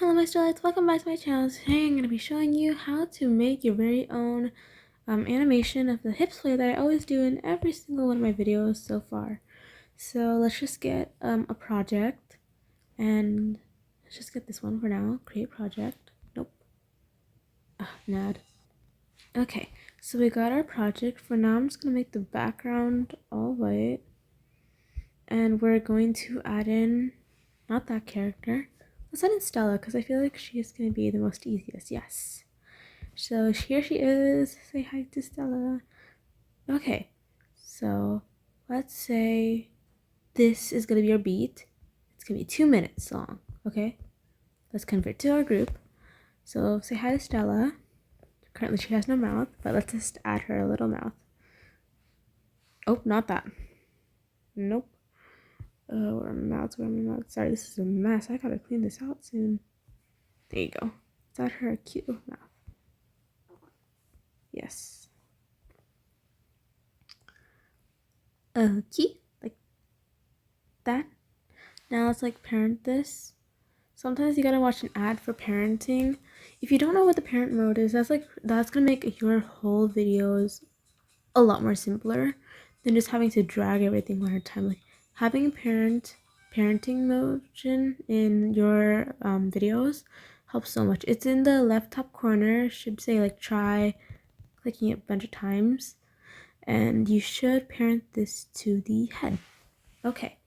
Hello my starlights, welcome back to my channel. Today I'm going to be showing you how to make your very own animation of the hip sway that I always do in every single one of my videos so far. So let's just get a project, and let's just get this one for now. Create project. Nope. Nad. Okay, so we got our project. For now I'm just going to make the background all white, and we're going to add in, not that character. Let's add in Stella because I feel like she's going to be the most easiest. Yes. So here she is. Say hi to Stella. Okay. So let's say this is going to be our beat. It's going to be 2 minutes long. Okay. Let's convert to our group. So say hi to Stella. Currently she has no mouth, but let's just add her a little mouth. Oh, not that. Nope. Where are my mouths? Where are my mouths? Sorry, this is a mess. I gotta clean this out soon. There you go. Let's add her a cute little mouth. Yes. Okay, like that. Now let's like parent this. Sometimes you gotta watch an ad for parenting. If you don't know what the parent mode is, that's gonna make your whole videos a lot more simpler than just having to drag everything one at a time. Like having a parenting motion in your videos helps so much. It's in the left top corner. It should say like try clicking it a bunch of times, and you should parent this to the head. Okay,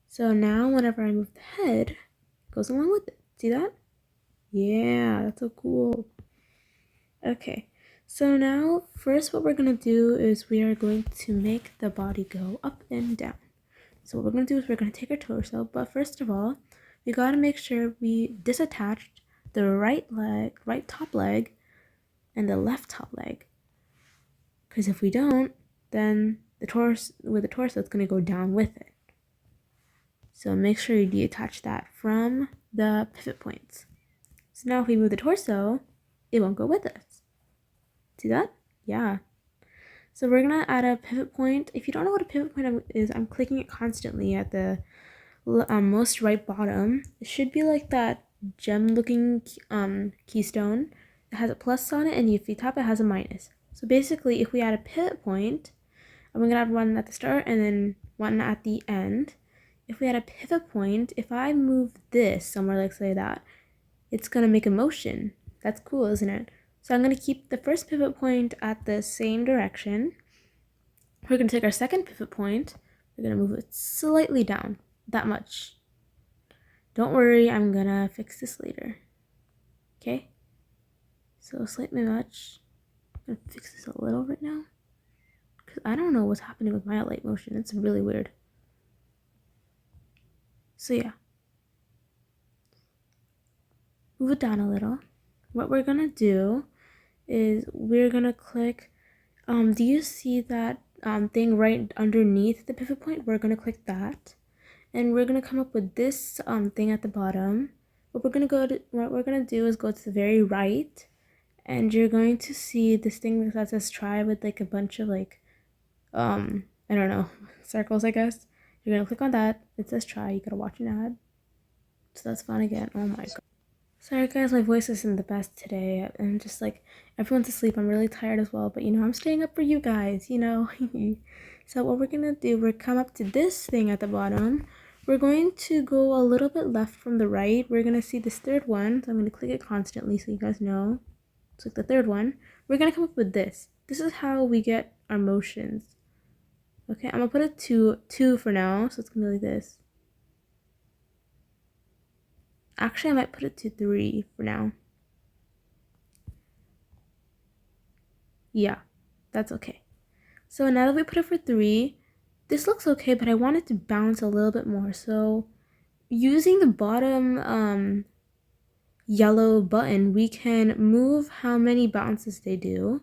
so now whenever I move the head, it goes along with it. See that? Yeah, that's so cool. Okay, so now first what we're gonna do is we are going to make the body go up and down. So what we're gonna do is we're gonna take our torso, but first of all, we gotta make sure we disattached the right top leg, and the left top leg. Because if we don't, then the torso it's gonna go down with it. So make sure you detach that from the pivot points. So now if we move the torso, it won't go with us. See that? Yeah. So we're gonna add a pivot point. If you don't know what a pivot point is, I'm clicking it constantly at the most right bottom. It should be like that gem looking keystone. It has a plus on it, and if you tap it, has a minus. So basically if we add a pivot point, I'm gonna add one at the start and then one at the end. If we add a pivot point, if I move this somewhere, like say that, it's gonna make a motion. That's cool, isn't it? So I'm gonna keep the first pivot point at the same direction. We're gonna take our second pivot point, we're gonna move it slightly down, that much. Don't worry, I'm gonna fix this later. Okay? So slightly much. I'm gonna fix this a little right now, because I don't know what's happening with my Alight motion. It's really weird. So yeah. Move it down a little. What we're gonna do is we're gonna click, do you see that thing right underneath the pivot point? We're gonna click that, and we're gonna come up with this thing at the bottom. What we're gonna do is go to the very right, and you're going to see this thing that says try with like a bunch of like I don't know, circles, I guess. You're gonna click on that. It says try. You gotta watch an ad. So that's fun again. Oh my god. Sorry guys, my voice isn't the best today. I'm just like, everyone's asleep. I'm really tired as well, but you know, I'm staying up for you guys, you know. So what we're gonna do, we're come up to this thing at the bottom. We're going to go a little bit left from the right. We're gonna see this third one, so I'm gonna click it constantly so you guys know. It's like the third one. We're gonna come up with this. This is how we get our motions. Okay, I'm gonna put it to 2 for now, so it's gonna be like this. Actually, I might put it to 3 for now. Yeah, that's okay. So now that we put it for 3, this looks okay, but I want it to bounce a little bit more. So using the bottom yellow button, we can move how many bounces they do.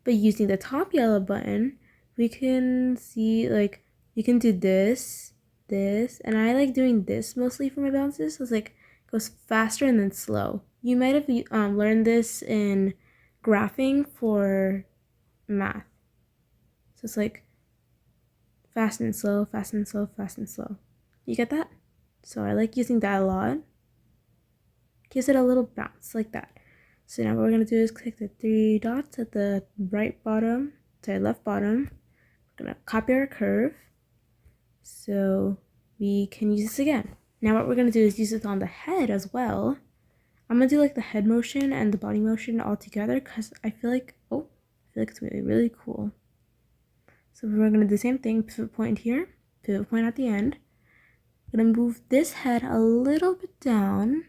But using the top yellow button, we can see like you can do this, and I like doing this mostly for my bounces. So it's like goes faster and then slow. You might have learned this in graphing for math. So it's like fast and slow, fast and slow, fast and slow. You get that? So I like using that a lot. Gives it a little bounce like that. So now what we're going to do is click the 3 dots at the left bottom. We're going to copy our curve so we can use this again. Now what we're going to do is use it on the head as well. I'm going to do like the head motion and the body motion all together because I feel like it's going to be really cool. So we're going to do the same thing, pivot point here, pivot point at the end. I'm going to move this head a little bit down.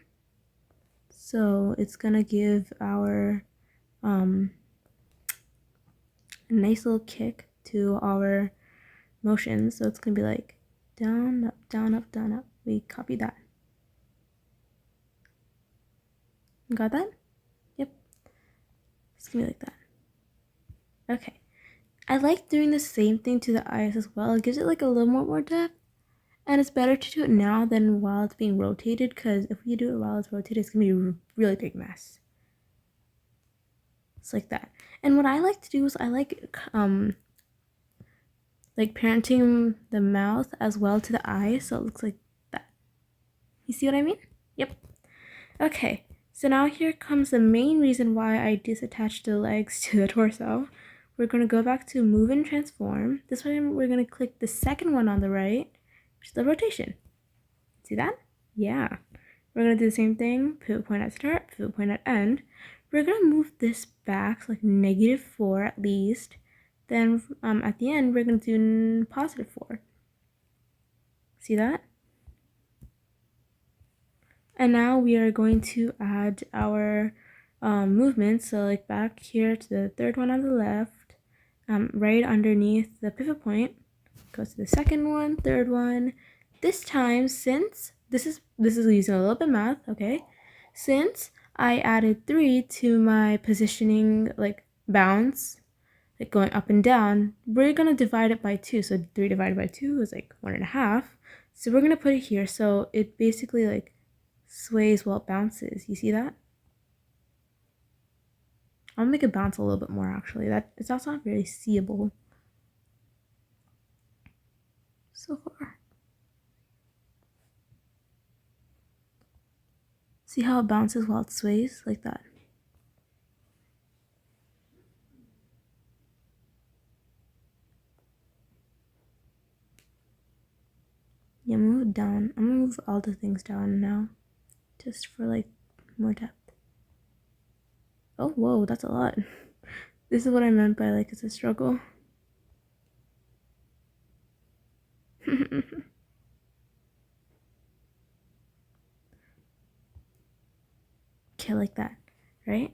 So it's going to give our a nice little kick to our motion. So it's going to be like down, up, down, up, down, up. We copy that. Got that? Yep. It's going to be like that. Okay. I like doing the same thing to the eyes as well. It gives it like a little more depth. And it's better to do it now than while it's being rotated, because if we do it while it's rotated, it's going to be a really big mess. It's like that. And what I like to do is I like parenting the mouth as well to the eyes, so it looks like that. You see what I mean? Yep. Okay, so now here comes the main reason why I disattached the legs to the torso. We're going to go back to move and transform. This one we're going to click the second one on the right, which is the rotation. See that? Yeah. We're going to do the same thing, pivot point at start, pivot point at end. We're going to move this back like -4 at least. Then at the end, we're going to do +4. See that? And now we are going to add our movements. So like back here to the third one on the left, right underneath the pivot point. Go to the second one, third one. This time, since this is using a little bit of math, okay? Since I added 3 to my positioning like bounds, like going up and down, we're gonna divide it by 2. So 3 divided by 2 is like 1.5. So we're gonna put it here so it basically like sways while it bounces. You see that? I'll make it bounce a little bit more actually. It's also not very seeable so far. See how it bounces while it sways like that? Yeah, move it down. I'm gonna move all the things down now, just for like more depth. Oh, whoa, that's a lot. This is what I meant by like it's a struggle. Okay, like that, right?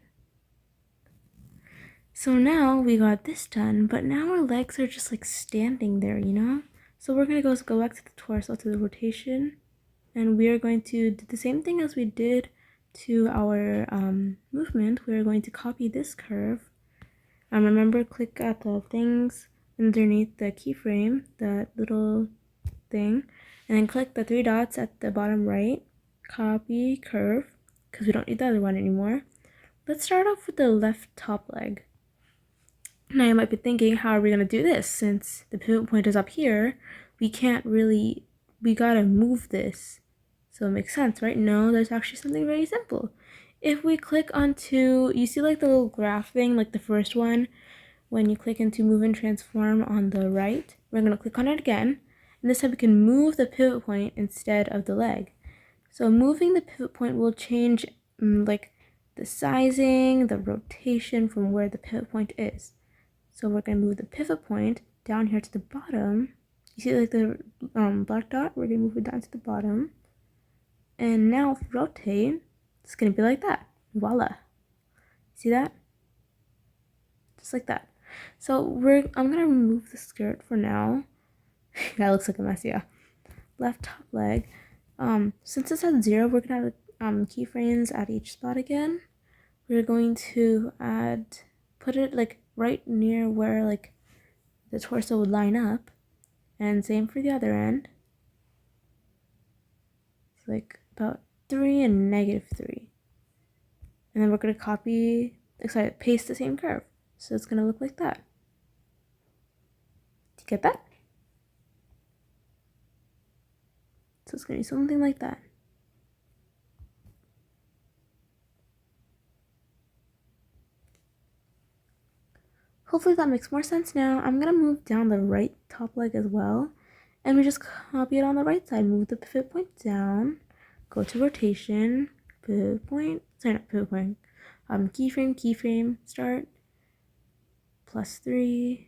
So now we got this done, but now our legs are just like standing there, you know? So we're gonna go back to the torso, to the rotation, and we are going to do the same thing as we did to our movement. We're going to copy this curve. Remember, click at the things underneath the keyframe, that little thing, and then click the 3 dots at the bottom right, copy curve, because we don't need the other one anymore. Let's start off with the left top leg. Now you might be thinking, how are we going to do this? Since the pivot point is up here, we gotta move this. So it makes sense, right? No, there's actually something very simple. If we click onto, you see like the little graph thing, like the first one, when you click into move and transform on the right, we're going to click on it again. And this time we can move the pivot point instead of the leg. So moving the pivot point will change like the sizing, the rotation from where the pivot point is. So we're going to move the pivot point down here to the bottom. You see like the black dot? We're going to move it down to the bottom. And now if we rotate, it's going to be like that. Voila. See that? Just like that. So I'm going to remove the skirt for now. That looks like a mess, yeah. Left top leg. Since it's at 0, we're going to have keyframes at each spot again. We're going to put it like right near where like the torso would line up, and same for the other end. It's like about 3 and -3, and then we're going to paste the same curve, so it's going to look like that. Do you get that? So it's going to be something like that. Hopefully that makes more sense now. I'm gonna move down the right top leg as well. And we just copy it on the right side. Move the pivot point down. Go to rotation. Pivot point. Sorry, not pivot point. Keyframe, start. +3,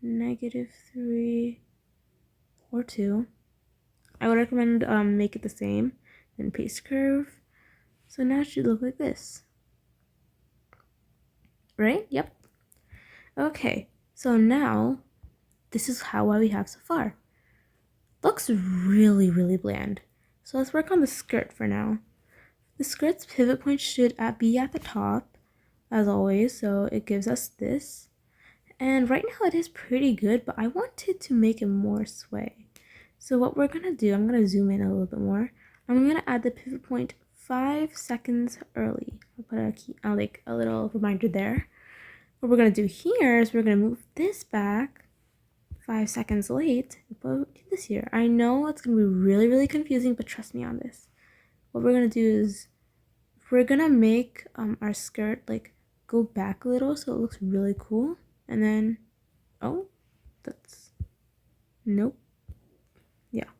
-3, or 2. I would recommend make it the same. Then paste curve. So now it should look like this. Right? Yep. Okay, so now this is what we have so far. Looks really, really bland. So let's work on the skirt for now. The skirt's pivot point should be at the top, as always, so it gives us this. And right now it is pretty good, but I wanted to make it more sway. So what we're gonna do, I'm gonna zoom in a little bit more. I'm gonna add the pivot point 5 seconds early. I'll put a little reminder there. What we're gonna do here is we're gonna move this back 5 seconds late, but this here. I know it's gonna be really, really confusing, but trust me on this. What we're gonna do is we're gonna make our skirt like go back a little so it looks really cool. And then, oh, that's, nope. Yeah.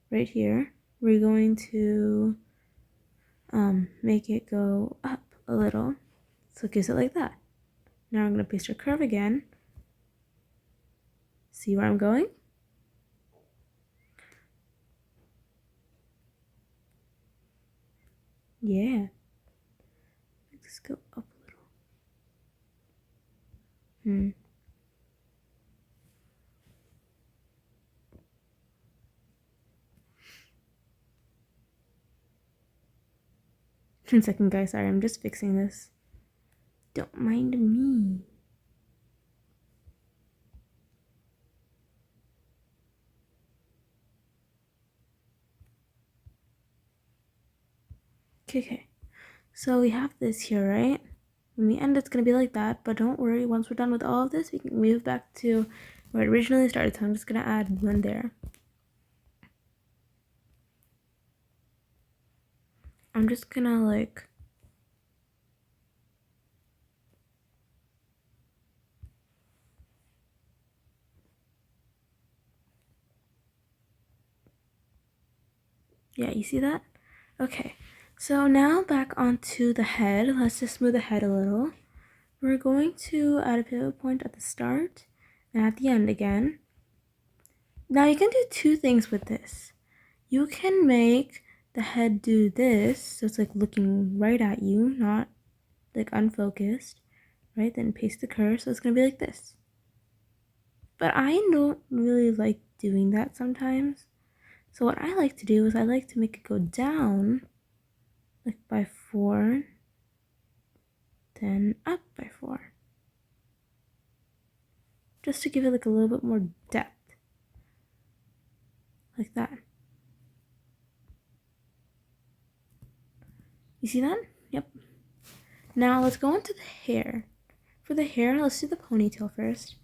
Right here, we're going to make it go up a little. So it gives it like that. Now I'm gonna paste our curve again. See where I'm going? Yeah. Make this go up a little. 1 second, guys. Sorry, I'm just fixing this. Don't mind me. Okay. So we have this here, right? When we end, it's going to be like that. But don't worry. Once we're done with all of this, we can move back to where it originally started. So I'm just going to add one there. I'm just going to like... Yeah, you see that? Okay. So now back onto the head. Let's just smooth the head a little. We're going to add a pivot point at the start and at the end again. Now you can do two things with this. You can make the head do this, so it's like looking right at you, not like unfocused, right? Then paste the curve, so it's gonna be like this. But I don't really like doing that sometimes. So what I like to do is I like to make it go down like by 4, then up by 4. Just to give it like a little bit more depth. Like that. You see that? Yep. Now let's go into the hair. For the hair, let's do the ponytail first.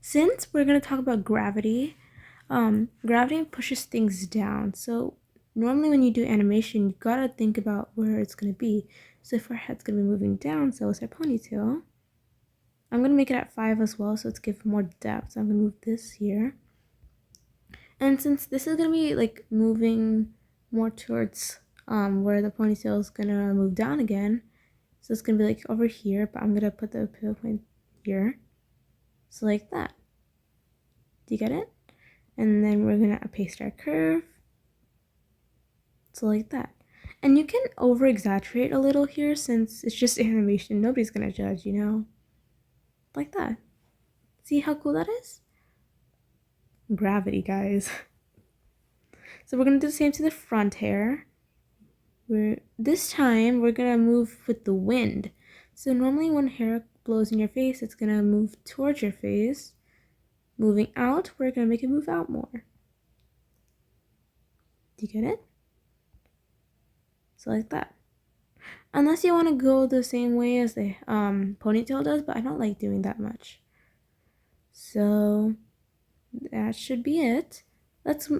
Since we're going to talk about gravity, gravity pushes things down. So normally when you do animation, you gotta think about where it's going to be. So if our head's going to be moving down, so it's our ponytail. I'm going to make it at 5 as well, so it's give more depth. So I'm going to move this here. And since this is going to be like moving more towards where the ponytail is going to move down again, so it's going to be like over here, but I'm going to put the pivot point here. So like that. Do you get it? And then we're going to paste our curve. So like that. And you can over exaggerate a little here since it's just animation. Nobody's going to judge, you know? Like that. See how cool that is? Gravity, guys. So we're going to do the same to the front hair. This time we're going to move with the wind. So normally when hair blows in your face, it's going to move towards your face. Moving out, we're going to make it move out more. Do you get it? So like that. Unless you want to go the same way as the ponytail does, but I don't like doing that much. So that should be it. Let's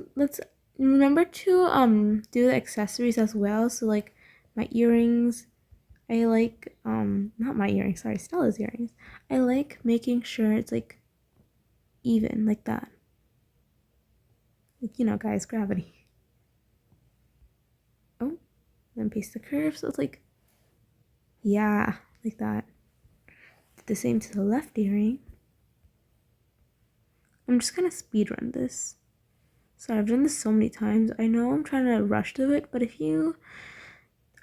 remember to do the accessories as well. So like my earrings, I like, not my earrings, sorry, Stella's earrings. I like making sure it's like even, like that. Like, you know, guys, gravity. Oh, then paste the curve, so it's like, yeah, like that. Did the same to the left earring. I'm just gonna speed run this. So I've done this so many times. I know I'm trying to rush through it, but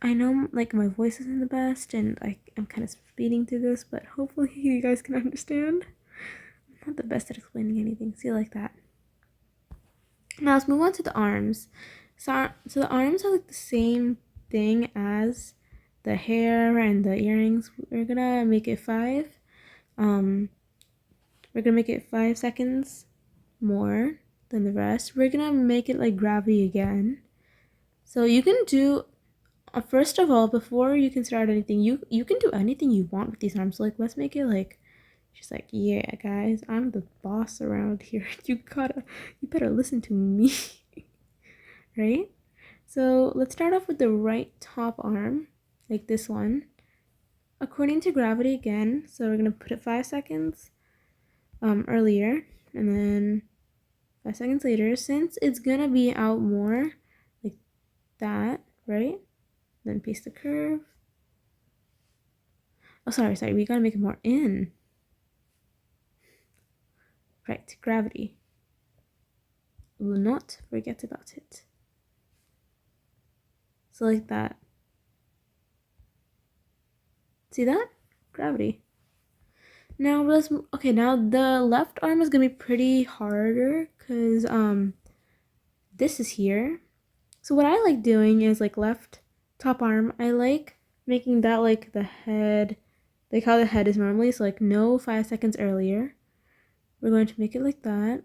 I know like my voice isn't the best and I'm kind of speeding through this, but hopefully you guys can understand. I'm not the best at explaining anything. See, like that. Now let's move on to the arms. So the arms are like the same thing as the hair and the earrings. We're gonna make it 5. We're gonna make it 5 seconds more than the rest. We're gonna make it like gravity again. So you can do first of all, before you can start anything, you can do anything you want with these arms. So, like, let's make it like she's like, yeah, guys, I'm the boss around here. You better listen to me. Right? So let's start off with the right top arm, like this one. According to gravity again, so we're gonna put it 5 seconds earlier, and then 5 seconds later, since it's gonna be out more like that, right? Then paste the curve. Oh, sorry, we gotta make it more in. Right, gravity. Will not forget about it. So like that. See that? Gravity. Now now the left arm is gonna be pretty harder because this is here. So what I like doing is like left top arm, I like making that like the head, like how the head is normally, so like no 5 seconds earlier. We're going to make it like that.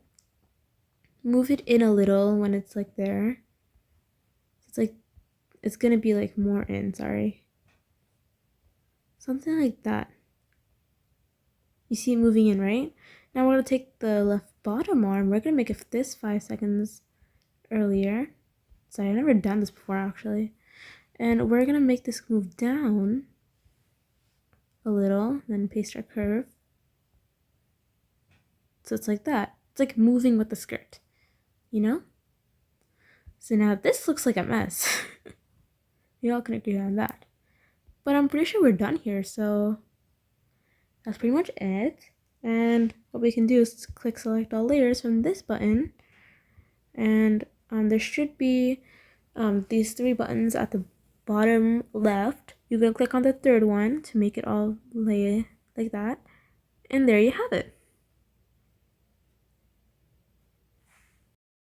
Move it in a little when it's like there. It's like, it's gonna be like more in, sorry. Something like that. You see it moving in, right? Now we're gonna take the left bottom arm. We're gonna make it this 5 seconds earlier. Sorry, I've never done this before actually. And we're gonna make this move down a little, then paste our curve. So it's like that. It's like moving with the skirt, you know? So now this looks like a mess. We all can agree on that. But I'm pretty sure we're done here, so that's pretty much it. And what we can do is click select all layers from this button. And there should be these 3 buttons at the bottom left. You're going to click on the 3rd one to make it all lay like that. And there you have it.